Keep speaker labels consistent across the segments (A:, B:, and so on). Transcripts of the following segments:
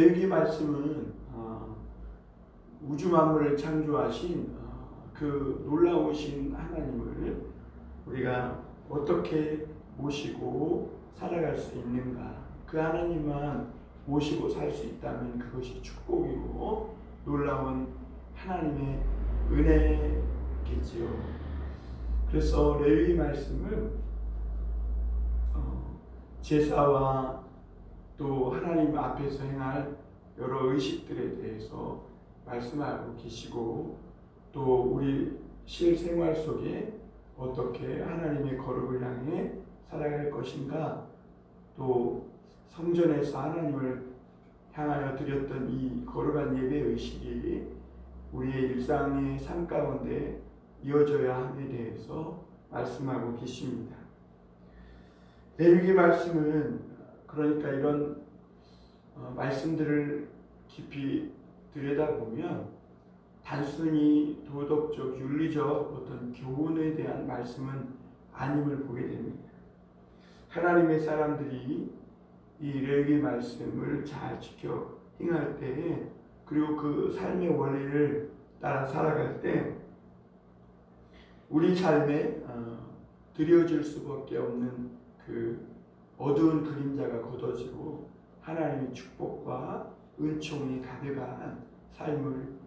A: 레위기 말씀은 우주 만물을 창조하신 그 놀라우신 하나님을 우리가 어떻게 모시고 살아갈 수 있는가, 그 하나님만 모시고 살 수 있다면 그것이 축복이고 놀라운 하나님의 은혜겠지요. 그래서 레위기 말씀은 제사와 또 하나님 앞에서 행할 여러 의식들에 대해서 말씀하고 계시고, 또 우리 실생활 속에 어떻게 하나님의 거룩을 향해 살아갈 것인가, 또 성전에서 하나님을 향하여 드렸던 이 거룩한 예배 의식이 우리의 일상의 삶 가운데 이어져야 함에 대해서 말씀하고 계십니다. 레위기 말씀은 그러니까 이런 말씀들을 깊이 들여다보면 단순히 도덕적, 윤리적 어떤 교훈에 대한 말씀은 아님을 보게 됩니다. 하나님의 사람들이 이 레위기 말씀을 잘 지켜 행할 때, 그리고 그 삶의 원리를 따라 살아갈 때 우리 삶에 드려질 수밖에 없는 그 어두운 그림자가 걷어지고 하나님의 축복과 은총이 가득한 삶을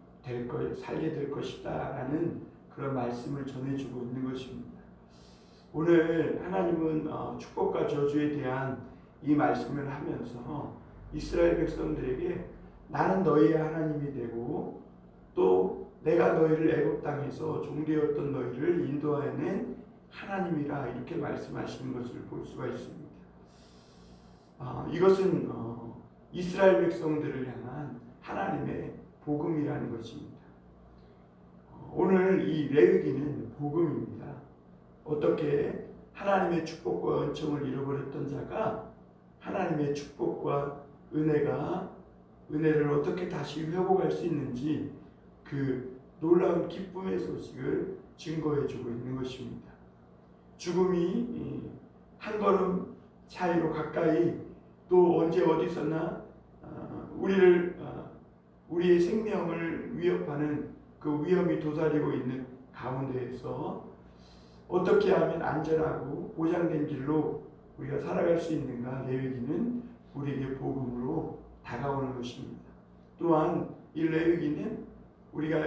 A: 살게 될 것이다 라는 그런 말씀을 전해주고 있는 것입니다. 오늘 하나님은 축복과 저주에 대한 이 말씀을 하면서 이스라엘 백성들에게 나는 너희의 하나님이 되고 또 내가 너희를 애굽 땅에서 종되었던 너희를 인도하여낸 하나님이라 이렇게 말씀하시는 것을 볼 수가 있습니다. 이것은 이스라엘 백성들을 향한 하나님의 복음이라는 것입니다. 오늘 이 레위기는 복음입니다. 어떻게 하나님의 축복과 은총을 잃어버렸던 자가 하나님의 축복과 은혜를 어떻게 다시 회복할 수 있는지 그 놀라운 기쁨의 소식을 증거해주고 있는 것입니다. 죽음이 한 걸음 차이로 가까이, 또 언제 어디서나 우리의 생명을 위협하는 그 위험이 도사리고 있는 가운데에서 어떻게 하면 안전하고 보장된 길로 우리가 살아갈 수 있는가, 레위기는 우리에게 복음으로 다가오는 것입니다. 또한 이 레위기는 우리가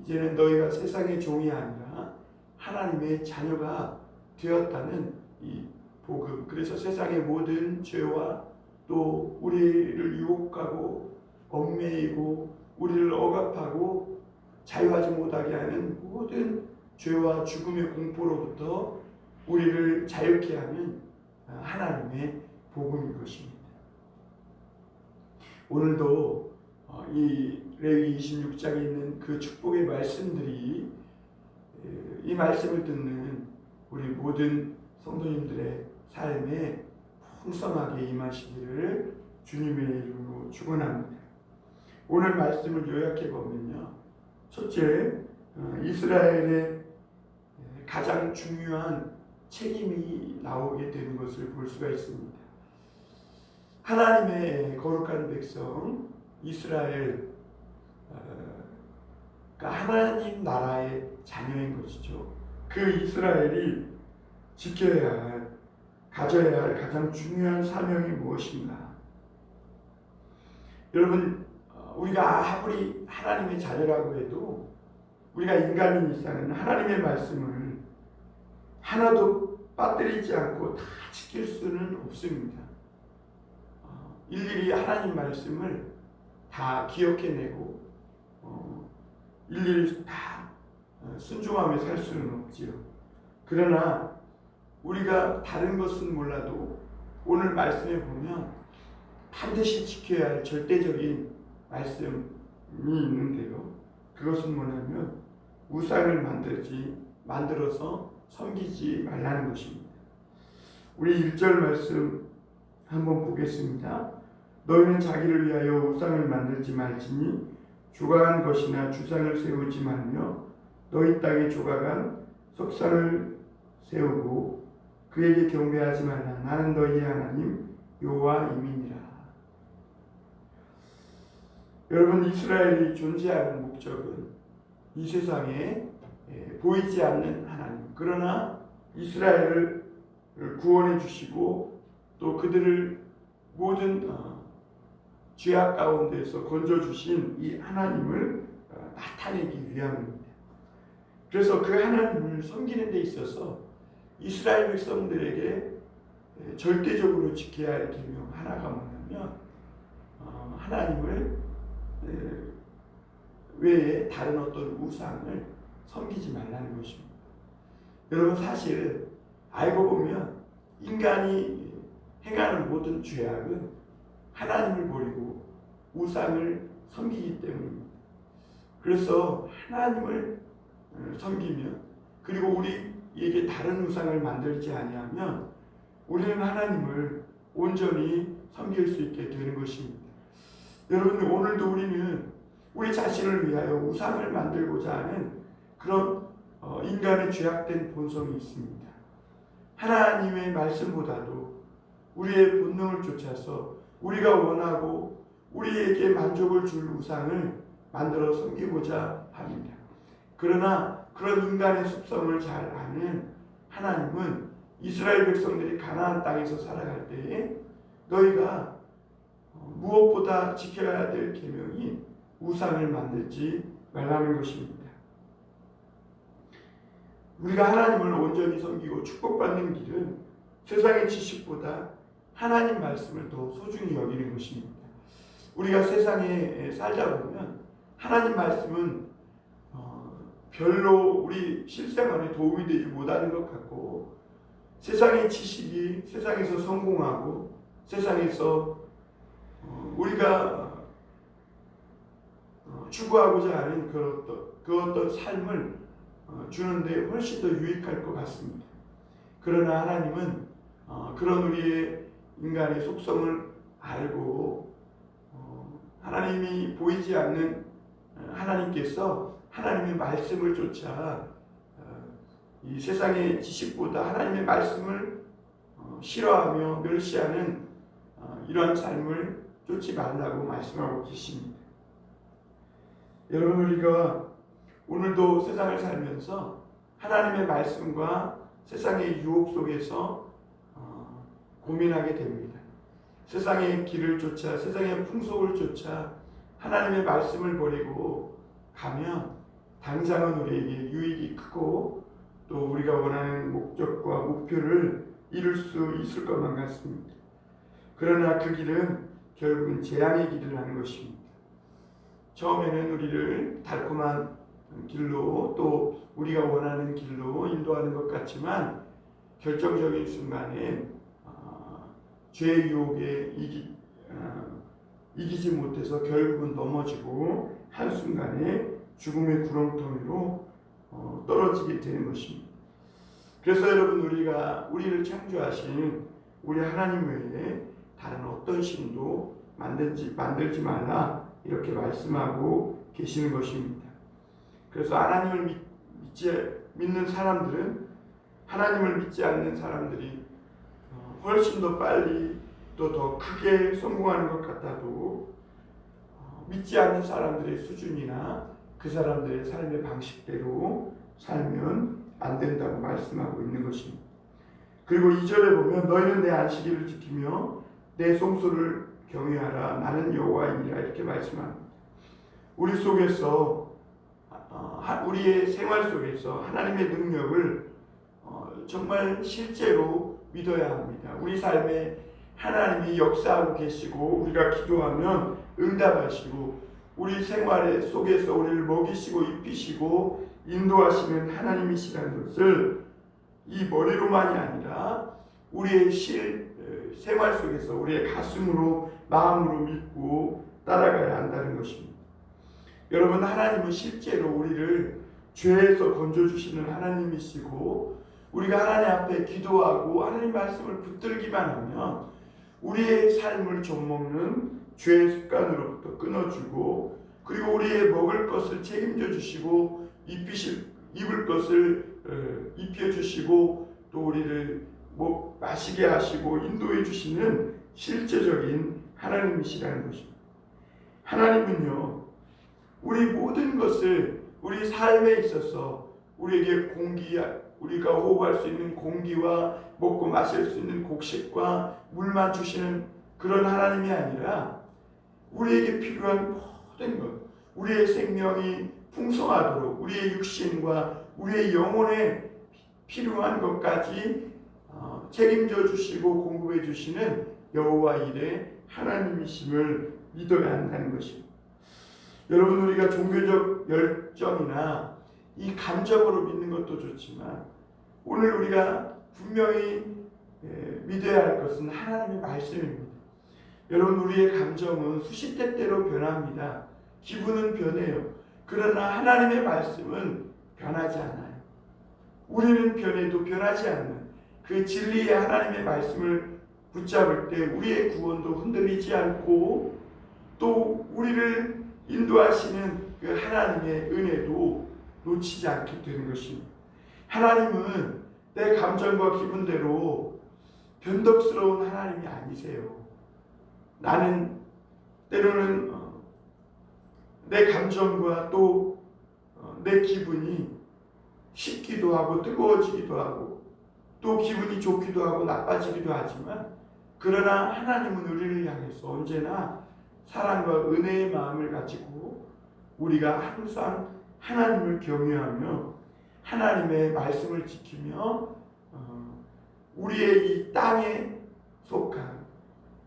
A: 이제는 너희가 세상의 종이 아니라 하나님의 자녀가 되었다는 이 복음, 그래서 세상의 모든 죄와 또 우리를 유혹하고 얽매이고 우리를 억압하고 자유하지 못하게 하는 모든 죄와 죽음의 공포로부터 우리를 자유케 하는 하나님의 복음인 것입니다. 오늘도 이 레위기 26장에 있는 그 축복의 말씀들이 이 말씀을 듣는 우리 모든 성도님들의 삶에 풍성하게 임하시기를 주님의 이름으로 축원합니다. 오늘 말씀을 요약해 보면요, 첫째, 이스라엘의 가장 중요한 책임이 나오게 되는 것을 볼 수가 있습니다. 하나님의 거룩한 백성 이스라엘, 하나님 나라의 자녀인 것이죠. 그 이스라엘이 지켜야 할, 가져야 할 가장 중요한 사명이 무엇인가? 여러분, 우리가 아무리 하나님의 자녀라고 해도 우리가 인간인 이상은 하나님의 말씀을 하나도 빠뜨리지 않고 다 지킬 수는 없습니다. 일일이 하나님 말씀을 다 기억해내고 일일이 다 순종하며 살 수는 없지요. 그러나 우리가 다른 것은 몰라도 오늘 말씀에 보면 반드시 지켜야 할 절대적인 말씀이 있는데요, 그것은 뭐냐면 우상을 만들어서 섬기지 말라는 것입니다. 우리 1절 말씀 한번 보겠습니다. 너희는 자기를 위하여 우상을 만들지 말지니 조각한 것이나 주상을 세우지 말며 너희 땅에 조각한 석상을 세우고 그에게 경배하지 말라. 나는 너희의 하나님 여호와임이니라. 여러분, 이스라엘이 존재하는 목적은 이 세상에 보이지 않는 하나님, 그러나 이스라엘을 구원해 주시고 또 그들을 모든 죄악 가운데서 건져 주신 이 하나님을 나타내기 위함입니다. 그래서 그 하나님을 섬기는 데 있어서 이스라엘 백성들에게 절대적으로 지켜야 할 계명 하나가 뭐냐면 하나님을 외에 다른 어떤 우상을 섬기지 말라는 것입니다. 여러분, 사실 알고 보면 인간이 행하는 모든 죄악은 하나님을 버리고 우상을 섬기기 때문입니다. 그래서 하나님을 섬기면, 그리고 우리에게 다른 우상을 만들지 아니하면 우리는 하나님을 온전히 섬길 수 있게 되는 것입니다. 여러분, 오늘도 우리는 우리 자신을 위하여 우상을 만들고자 하는 그런 인간의 죄악된 본성이 있습니다. 하나님의 말씀보다도 우리의 본능을 쫓아서 우리가 원하고 우리에게 만족을 줄 우상을 만들어 섬기고자 합니다. 그러나 그런 인간의 습성을 잘 아는 하나님은 이스라엘 백성들이 가나안 땅에서 살아갈 때에 너희가 무엇보다 지켜야 될 계명이 우상을 만들지 말라는 것입니다. 우리가 하나님을 온전히 섬기고 축복받는 길은 세상의 지식보다 하나님 말씀을 더 소중히 여기는 것입니다. 우리가 세상에 살다 보면 하나님 말씀은 별로 우리 실생활에 도움이 되지 못하는 것 같고, 세상의 지식이 세상에서 성공하고 세상에서 우리가 추구하고자 하는 그 어떤 삶을 주는데 훨씬 더 유익할 것 같습니다. 그러나 하나님은 그런 우리의 인간의 속성을 알고 하나님이 보이지 않는 하나님께서 하나님의 말씀을 쫓아 이 세상의 지식보다 하나님의 말씀을 싫어하며 멸시하는 이러한 삶을 쫓지 말라고 말씀하고 계십니다. 여러분, 우리가 오늘도 세상을 살면서 하나님의 말씀과 세상의 유혹 속에서 고민하게 됩니다. 세상의 길을 쫓아, 세상의 풍속을 쫓아 하나님의 말씀을 버리고 가면 당장은 우리에게 유익이 크고 또 우리가 원하는 목적과 목표를 이룰 수 있을 것만 같습니다. 그러나 그 길은 결국은 재앙의 길을 하는 것입니다. 처음에는 우리를 달콤한 길로 또 우리가 원하는 길로 인도하는 것 같지만 결정적인 순간에 죄의 유혹에 이기지 못해서 결국은 넘어지고 한순간에 죽음의 구렁텅이로 떨어지게 되는 것입니다. 그래서 여러분, 우리를 창조하신 우리 하나님 외에 다른 어떤 신도 만들지 말라 이렇게 말씀하고 계시는 것입니다. 그래서 하나님을 믿는 사람들은 하나님을 믿지 않는 사람들이 훨씬 더 빨리 또 더 크게 성공하는 것 같아도 믿지 않는 사람들의 수준이나 그 사람들의 삶의 방식대로 살면 안 된다고 말씀하고 있는 것입니다. 그리고 2절에 보면 너희는 내 안식일을 지키며 내 성소를 경외하라 나는 여호와이니라 이렇게 말씀합니다. 우리 속에서 우리의 생활 속에서 하나님의 능력을 정말 실제로 믿어야 합니다. 우리 삶에 하나님이 역사하고 계시고 우리가 기도하면 응답하시고 우리 생활 속에서 우리를 먹이시고 입히시고 인도하시는 하나님이시라는 것을 이 머리로만이 아니라 우리의 생활 속에서 우리의 가슴으로 마음으로 믿고 따라가야 한다는 것입니다. 여러분, 하나님은 실제로 우리를 죄에서 건져주시는 하나님이시고 우리가 하나님 앞에 기도하고 하나님 말씀을 붙들기만 하면 우리의 삶을 좀먹는 죄의 습관으로부터 끊어주고 그리고 우리의 먹을 것을 책임져 주시고 입을 것을 입혀주시고 또 우리를 마시게 하시고 인도해 주시는 실제적인 하나님이시라는 것입니다. 하나님은요, 우리 모든 것을 우리 삶에 있어서 우리에게 우리가 호흡할 수 있는 공기와 먹고 마실 수 있는 곡식과 물만 주시는 그런 하나님이 아니라 우리에게 필요한 모든 것, 우리의 생명이 풍성하도록 우리의 육신과 우리의 영혼에 필요한 것까지 책임져 주시고 공급해 주시는 여호와 일의 하나님이심을 믿어야 한다는 것입니다. 여러분, 우리가 종교적 열정이나 이 감정으로 믿는 것도 좋지만 오늘 우리가 분명히 믿어야 할 것은 하나님의 말씀입니다. 여러분, 우리의 감정은 수시때때로 변합니다. 기분은 변해요. 그러나 하나님의 말씀은 변하지 않아요. 우리는 변해도 변하지 않는 그 진리의 하나님의 말씀을 붙잡을 때 우리의 구원도 흔들리지 않고 또 우리를 인도하시는 그 하나님의 은혜도 놓치지 않게 되는 것입니다. 하나님은 내 감정과 기분대로 변덕스러운 하나님이 아니세요. 나는 때로는 내 감정과 또 내 기분이 식기도 하고 뜨거워지기도 하고 또 기분이 좋기도 하고 나빠지기도 하지만 그러나 하나님은 우리를 향해서 언제나 사랑과 은혜의 마음을 가지고 우리가 항상 하나님을 경외하며 하나님의 말씀을 지키며 우리의 이 땅에 속한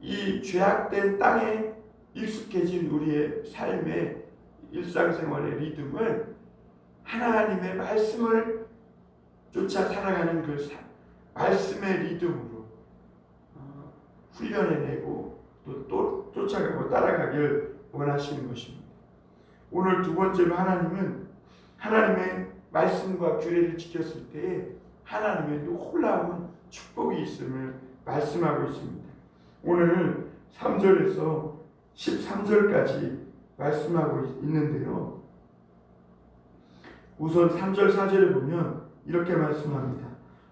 A: 이 죄악된 땅에 익숙해진 우리의 삶의 일상생활의 리듬을 하나님의 말씀을 쫓아 살아가는 그 말씀의 리듬으로 훈련해내고 또 쫓아가고 따라가길 원하시는 것입니다. 오늘 두 번째로 하나님은 하나님의 말씀과 규례를 지켰을 때에 하나님의 놀라운 축복이 있음을 말씀하고 있습니다. 오늘 3절에서 13절까지 말씀하고 있는데요. 우선 3절 4절에 보면 이렇게 말씀합니다.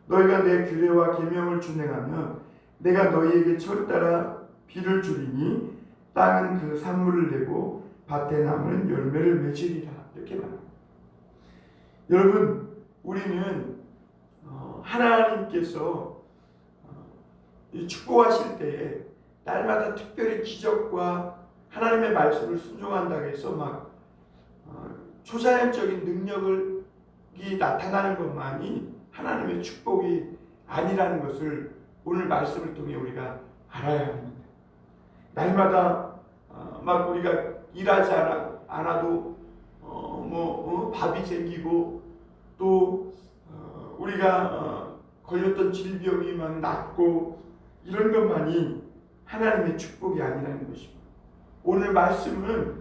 A: 너희가 내 규례와 계명을 준행하면 내가 너희에게 철 따라 비를 주리니 땅은 그 산물을 내고 밭에 남은 열매를 맺으리라. 이렇게 말합니다. 여러분, 우리는 하나님께서 축복하실 때에 날마다 특별히 기적과 하나님의 말씀을 순종한다고 해서 막 초자연적인 능력이 나타나는 것만이 하나님의 축복이 아니라는 것을 오늘 말씀을 통해 우리가 알아야 합니다. 날마다 막 우리가 일하지 않아도 밥이 생기고 또 우리가 걸렸던 질병이 막 낫고 이런 것만이 하나님의 축복이 아니라는 것입니다. 오늘 말씀은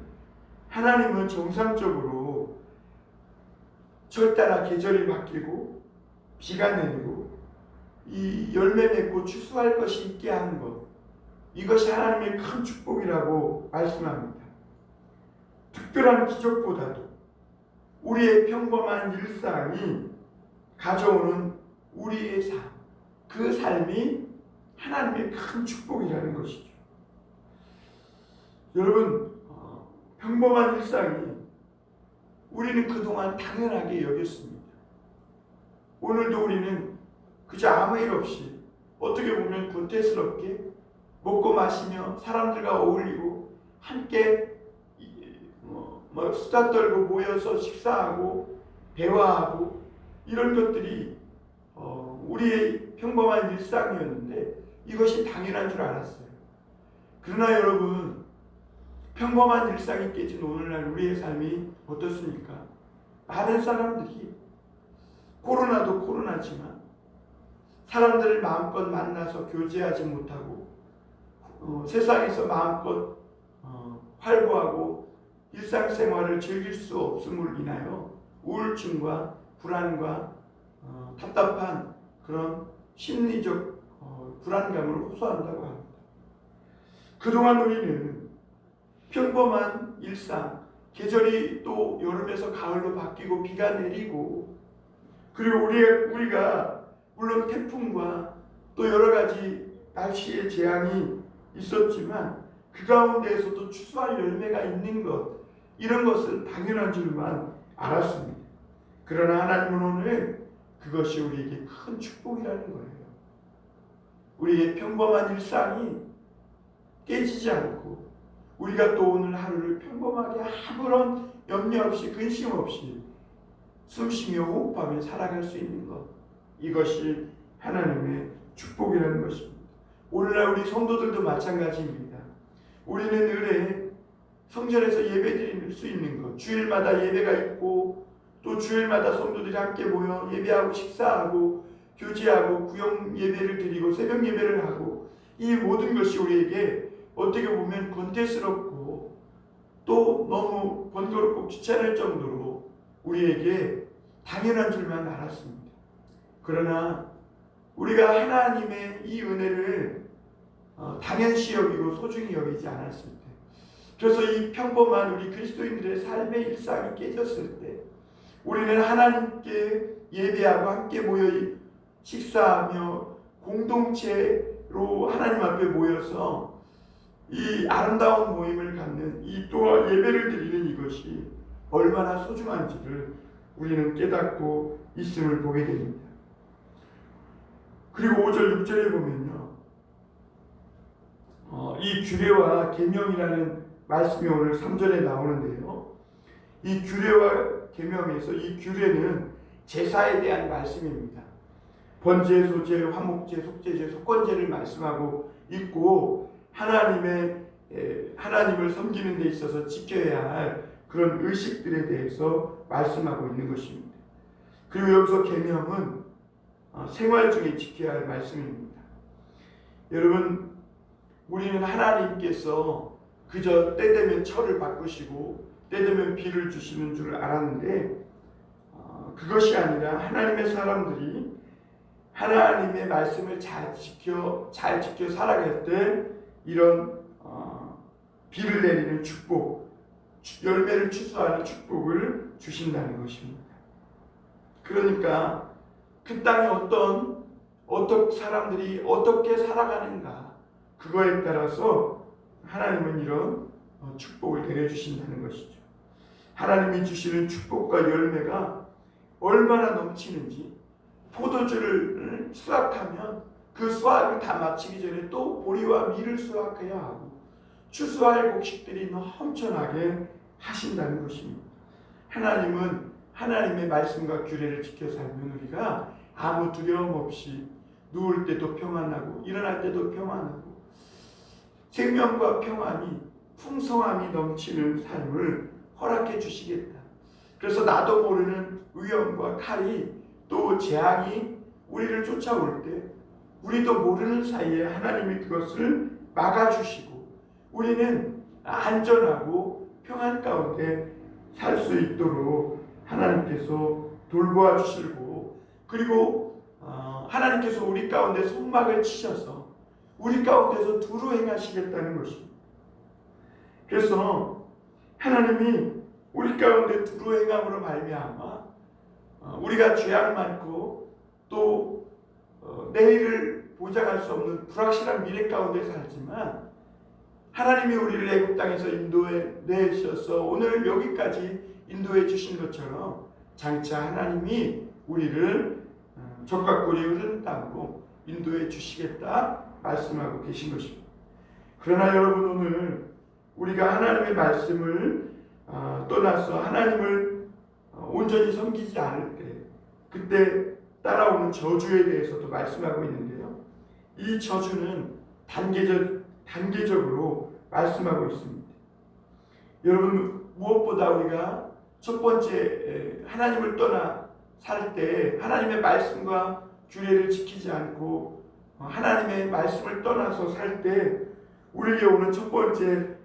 A: 하나님은 정상적으로 철따라 계절이 바뀌고 비가 내리고 이 열매 맺고 추수할 것이 있게 하는 것, 이것이 하나님의 큰 축복이라고 말씀합니다. 특별한 기적보다도 우리의 평범한 일상이 가져오는 우리의 삶, 그 삶이 하나님의 큰 축복이라는 것이죠. 여러분, 평범한 일상이 우리는 그동안 당연하게 여겼습니다. 오늘도 우리는 그저 아무 일 없이 어떻게 보면 권태스럽게 먹고 마시며 사람들과 어울리고 함께 수다 떨고 모여서 식사하고 대화하고 이런 것들이 우리의 평범한 일상이었는데 이것이 당연한 줄 알았어요. 그러나 여러분, 평범한 일상이 깨진 오늘날 우리의 삶이 어떻습니까? 많은 사람들이 코로나도 코로나지만 사람들을 마음껏 만나서 교제하지 못하고 세상에서 마음껏 활보하고 일상생활을 즐길 수 없음을 인하여 우울증과 불안과 답답한 그런 심리적 불안감을 호소한다고 합니다. 그동안 우리는 평범한 일상, 계절이 또 여름에서 가을로 바뀌고 비가 내리고 그리고 우리가 물론 태풍과 또 여러 가지 날씨의 재앙이 있었지만 그 가운데에서도 추수할 열매가 있는 것, 이런 것은 당연한 줄만 알았습니다. 그러나 하나님은 오늘 그것이 우리에게 큰 축복이라는 거예요. 우리의 평범한 일상이 깨지지 않고 우리가 또 오늘 하루를 평범하게 아무런 염려 없이 근심 없이 숨쉬며 호흡하며 살아갈 수 있는 것, 이것이 하나님의 축복이라는 것입니다. 오늘날 우리 성도들도 마찬가지입니다. 우리는 의뢰 성전에서 예배드릴 수 있는 것, 주일마다 예배가 있고 또 주일마다 성도들이 함께 모여 예배하고 식사하고 교제하고 구역 예배를 드리고 새벽 예배를 하고, 이 모든 것이 우리에게 어떻게 보면 권태스럽고 또 너무 번거롭고 귀찮을 정도로 우리에게 당연한 줄만 알았습니다. 그러나 우리가 하나님의 이 은혜를 당연시 여기고 소중히 여기지 않았을 때, 그래서 이 평범한 우리 그리스도인들의 삶의 일상이 깨졌을 때, 우리는 하나님께 예배하고 함께 모여 식사하며 공동체로 하나님 앞에 모여서 이 아름다운 모임을 갖는, 이 또 예배를 드리는 이것이 얼마나 소중한지를 우리는 깨닫고 있음을 보게 됩니다. 그리고 5절 6절에 보면요, 이 규례와 계명이라는 말씀이 오늘 3절에 나오는데요, 이 규례와 계명에서 이 규례는 제사에 대한 말씀입니다. 번제, 소제, 화목제, 속제제, 속건제를 말씀하고 있고, 하나님을 섬기는 데 있어서 지켜야 할 그런 의식들에 대해서 말씀하고 있는 것입니다. 그리고 여기서 계명은 생활 중에 지켜야 할 말씀입니다. 여러분, 우리는 하나님께서 그저 때되면 철을 바꾸시고 때되면 비를 주시는 줄 알았는데, 그것이 아니라 하나님의 사람들이 하나님의 말씀을 잘 지켜 살아갈 때 이런 비를 내리는 축복, 열매를 추수하는 축복을 주신다는 것입니다. 그러니까 그 땅에 어떤 사람들이 어떻게 살아가는가, 그거에 따라서 하나님은 이런 축복을 내려주신다는 것이죠. 하나님이 주시는 축복과 열매가 얼마나 넘치는지, 포도주를 수확하면 그 수확을 다 마치기 전에 또 보리와 밀을 수확해야 하고 추수할 곡식들이 넘쳐나게 하신다는 것입니다. 하나님은 하나님의 말씀과 규례를 지켜 살면 우리가 아무 두려움 없이 누울 때도 평안하고 일어날 때도 평안하고 생명과 평안이 풍성함이 넘치는 삶을 허락해 주시겠다. 그래서 나도 모르는 위험과 칼이 또 재앙이 우리를 쫓아올 때 우리도 모르는 사이에 하나님이 그것을 막아주시고 우리는 안전하고 평안 가운데 살 수 있도록 하나님께서 돌보아 주시고, 그리고 하나님께서 우리 가운데 손막을 치셔서 우리 가운데서 두루 행하시겠다는 것입니다. 그래서 하나님이 우리 가운데 두루 행함으로 말미암아 우리가 죄악 많고 또 내일을 보장할 수 없는 불확실한 미래 가운데 살지만, 하나님이 우리를 애굽 땅에서 인도해 내셔서 오늘 여기까지 인도해 주신 것처럼 장차 하나님이 우리를 적과 꿀이 흐르는 땅으로 인도해 주시겠다 말씀하고 계신 것입니다. 그러나 여러분, 오늘 우리가 하나님의 말씀을 떠나서 하나님을 온전히 섬기지 않을 때 그때 따라오는 저주에 대해서도 말씀하고 있는데요, 이 저주는 단계적으로 말씀하고 있습니다. 여러분, 무엇보다 우리가 첫 번째 하나님을 떠나 살 때 하나님의 말씀과 규례를 지키지 않고 하나님의 말씀을 떠나서 살 때 우리에게 오는 첫 번째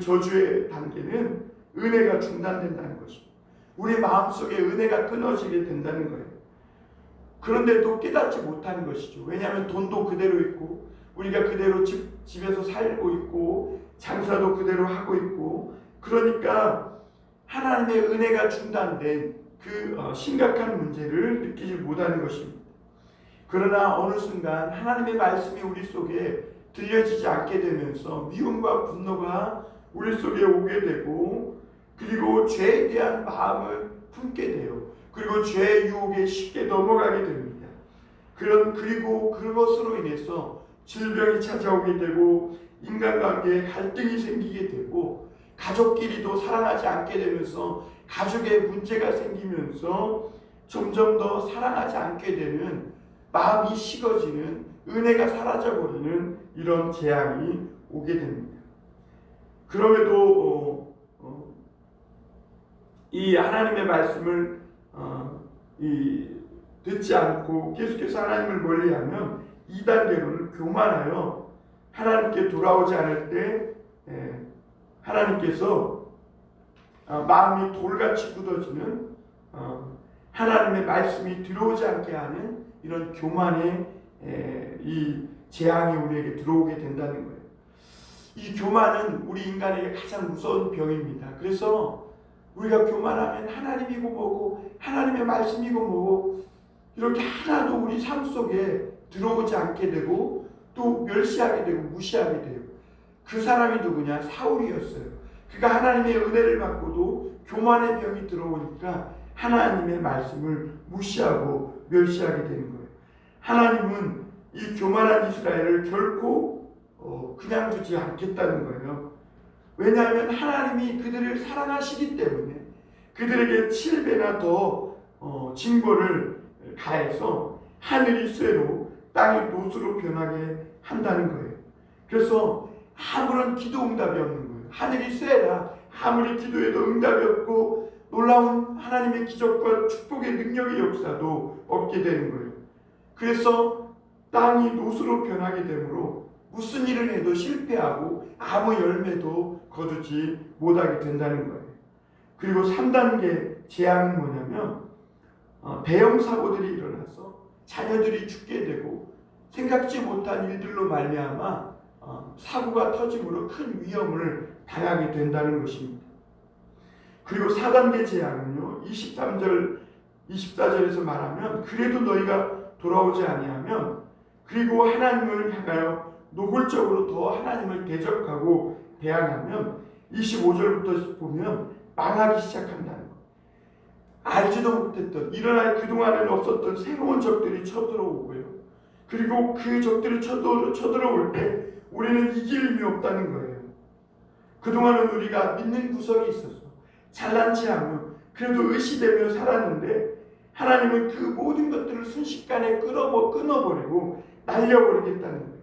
A: 저주의 단계는 은혜가 중단된다는 것입니다. 우리 마음속에 은혜가 끊어지게 된다는 거예요. 그런데도 깨닫지 못하는 것이죠. 왜냐하면 돈도 그대로 있고 우리가 그대로 집에서 살고 있고 장사도 그대로 하고 있고, 그러니까 하나님의 은혜가 중단된 그 심각한 문제를 느끼지 못하는 것입니다. 그러나 어느 순간 하나님의 말씀이 우리 속에 들려지지 않게 되면서 미움과 분노가 우리 속에 오게 되고, 그리고 죄에 대한 마음을 품게 돼요. 그리고 죄의 유혹에 쉽게 넘어가게 됩니다. 그리고 그것으로 인해서 질병이 찾아오게 되고, 인간관계에 갈등이 생기게 되고, 가족끼리도 사랑하지 않게 되면서 가족에 문제가 생기면서 점점 더 사랑하지 않게 되는, 마음이 식어지는, 은혜가 사라져버리는 이런 재앙이 오게 됩니다. 그럼에도 이 하나님의 말씀을 듣지 않고 계속해서 하나님을 멀리하면 2단계로는 교만하여 하나님께 돌아오지 않을 때 하나님께서 마음이 돌같이 굳어지는, 하나님의 말씀이 들어오지 않게 하는 이런 교만의 이 재앙이 우리에게 들어오게 된다는 거예요. 이 교만은 우리 인간에게 가장 무서운 병입니다. 그래서 우리가 교만하면 하나님이고 뭐고 하나님의 말씀이고 뭐고 이렇게 하나도 우리 삶 속에 들어오지 않게 되고, 또 멸시하게 되고 무시하게 돼요. 그 사람이 누구냐? 사울이었어요. 그가 하나님의 은혜를 받고도 교만의 병이 들어오니까 하나님의 말씀을 무시하고 멸시하게 되는 거예요. 하나님은 이 교만한 이스라엘을 결코 그냥 두지 않겠다는 거예요. 왜냐하면 하나님이 그들을 사랑하시기 때문에 그들에게 7배나 더 징벌을 가해서 하늘이 쇠로 땅이 노수로 변하게 한다는 거예요. 그래서 아무런 기도 응답이 없는 거예요. 하늘이 쇠라 아무리 기도해도 응답이 없고 놀라운 하나님의 기적과 축복의 능력의 역사도 없게 되는 거예요. 그래서 땅이 노수로 변하게 되므로 무슨 일을 해도 실패하고 아무 열매도 거두지 못하게 된다는 거예요. 그리고 3단계 재앙은 뭐냐면 대형 사고들이 일어나서 자녀들이 죽게 되고 생각지 못한 일들로 말미암아 사고가 터짐으로 큰 위험을 당하게 된다는 것입니다. 그리고 4단계 재앙은요, 23절 24절에서 말하면 그래도 너희가 돌아오지 아니하면, 그리고 하나님을 향하여 노골적으로 더 하나님을 대적하고 대항하면 25절부터 보면 망하기 시작한다는 것. 알지도 못했던, 일어날 그동안에는 없었던 새로운 적들이 쳐들어오고요. 그리고 그 적들이 쳐들어올 때 우리는 이길 힘이 없다는 거예요. 그동안은 우리가 믿는 구석이 있었어. 잘난치 않고 그래도 의시되며 살았는데 하나님은 그 모든 것들을 순식간에 끊어버리고 날려버리겠다는 거예요.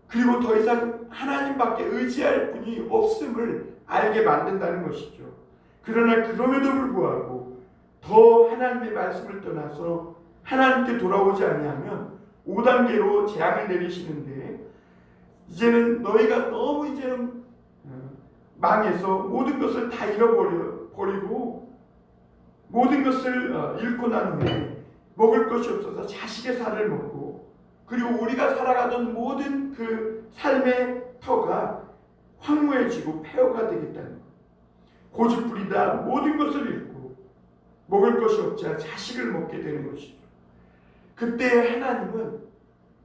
A: 그리고 더 이상 하나님밖에 의지할 분이 없음을 알게 만든다는 것이죠. 그러나 그럼에도 불구하고 더 하나님의 말씀을 떠나서 하나님께 돌아오지 아니하면 5단계로 재앙을 내리시는데, 이제는 너희가 너무 이제는 망해서 모든 것을 다 잃어버리고 모든 것을 잃고 난 후에 먹을 것이 없어서 자식의 살을 먹고, 그리고 우리가 살아가던 모든 그 삶의 터가 황무해지고 폐허가 되겠다는 것. 고집부리다 모든 것을 잃고 먹을 것이 없자 자식을 먹게 되는 것이죠. 그때 하나님은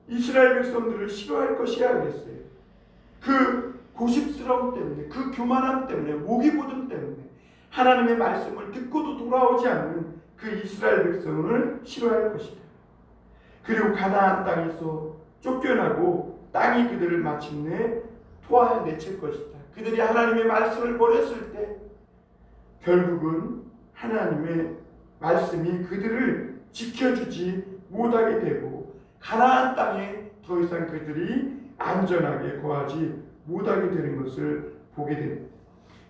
A: 이스라엘 백성들을 싫어할 것이야 그랬어요. 그 고집스러움 때문에, 그 교만함 때문에, 모기보듬 때문에 하나님의 말씀을 듣고도 돌아오지 않는 그 이스라엘 백성을 싫어할 것이다. 그리고 가나안 땅에서 쫓겨나고 땅이 그들을 마침내 토하여 내칠 것이다. 그들이 하나님의 말씀을 버렸을 때 결국은 하나님의 말씀이 그들을 지켜주지 못하게 되고 가나안 땅에 더 이상 그들이 안전하게 거하지 못하게 되는 것을 보게 됩니다.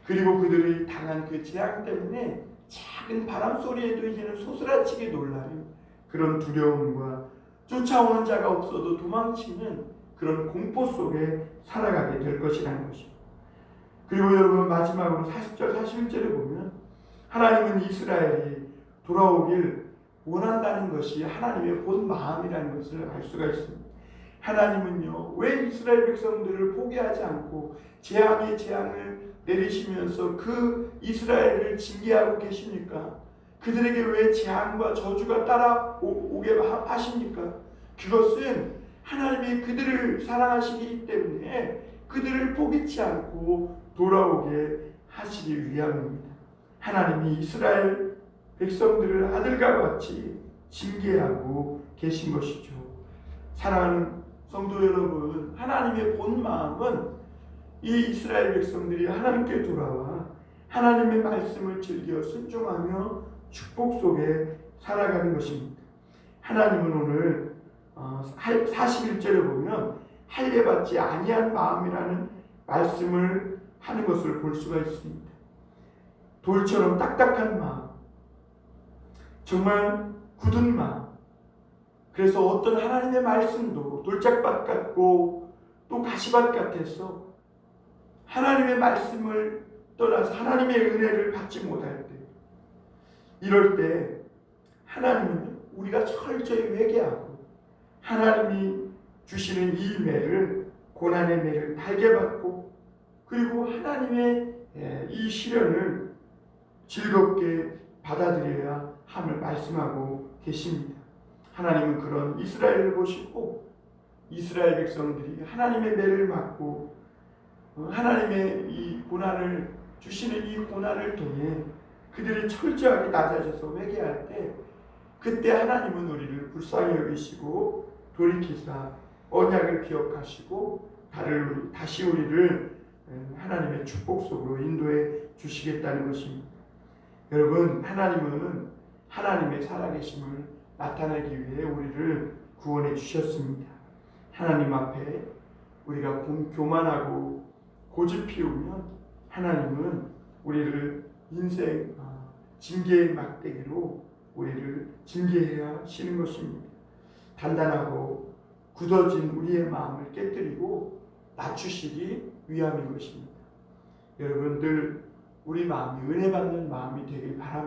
A: 그리고 그들이 당한 그 재앙 때문에 작은 바람 소리에도 이제는 소스라치게 놀라요. 그런 두려움과 쫓아오는 자가 없어도 도망치는 그런 공포 속에 살아가게 될 것이라는 것입니다. 그리고 여러분, 마지막으로 40절 41절에 보면 하나님은 이스라엘이 돌아오길 원한다는 것이 하나님의 본 마음이라는 것을 알 수가 있습니다. 하나님은요, 왜 이스라엘 백성들을 포기하지 않고 재앙의 재앙을 내리시면서 그 이스라엘을 징계하고 계십니까? 그들에게 왜 재앙과 저주가 따라오게 하십니까? 그것은 하나님이 그들을 사랑하시기 때문에 그들을 포기치 않고 돌아오게 하시기 위함입니다. 하나님이 이스라엘 백성들을 아들과 같이 징계하고 계신 것이죠. 사랑하는 성도 여러분, 하나님의 본 마음은 이 이스라엘 백성들이 하나님께 돌아와 하나님의 말씀을 즐겨 순종하며 축복 속에 살아가는 것입니다. 하나님은 오늘 41절에 보면 할례받지 아니한 마음이라는 말씀을 하는 것을 볼 수가 있습니다. 돌처럼 딱딱한 마음, 정말 굳은 마음. 그래서 어떤 하나님의 말씀도 돌짝밭 같고 또 가시밭 같아서 하나님의 말씀을 떠나서 하나님의 은혜를 받지 못할 때, 이럴 때 하나님은 우리가 철저히 회개하고 하나님이 주시는 이 매를, 고난의 매를 달게 받고, 그리고 하나님의 이 시련을 즐겁게 받아들여야 함을 말씀하고 계십니다. 하나님은 그런 이스라엘을 보시고 이스라엘 백성들이 하나님의 매를 맞고 하나님의 이 고난을 주시는 이 고난을 통해 그들이 철저하게 낮아져서 회개할 때, 그때 하나님은 우리를 불쌍히 여기시고 돌이키사 언약을 기억하시고 다시 우리를 하나님의 축복 속으로 인도해 주시겠다는 것입니다. 여러분, 하나님은 하나님의 살아계심을 나타내기 위해 우리를 구원해 주셨습니다. 하나님 앞에 우리가 교만하고 고집 피우면 하나님은 우리를 인생 징계의 막대기로 우리를 징계해야 하시는 것입니다. 단단하고 굳어진 우리의 마음을 깨뜨리고 낮추시기 위함인 것입니다. 여러분들, 우리 마음이 은혜 받는 마음이 되길 바랍니다.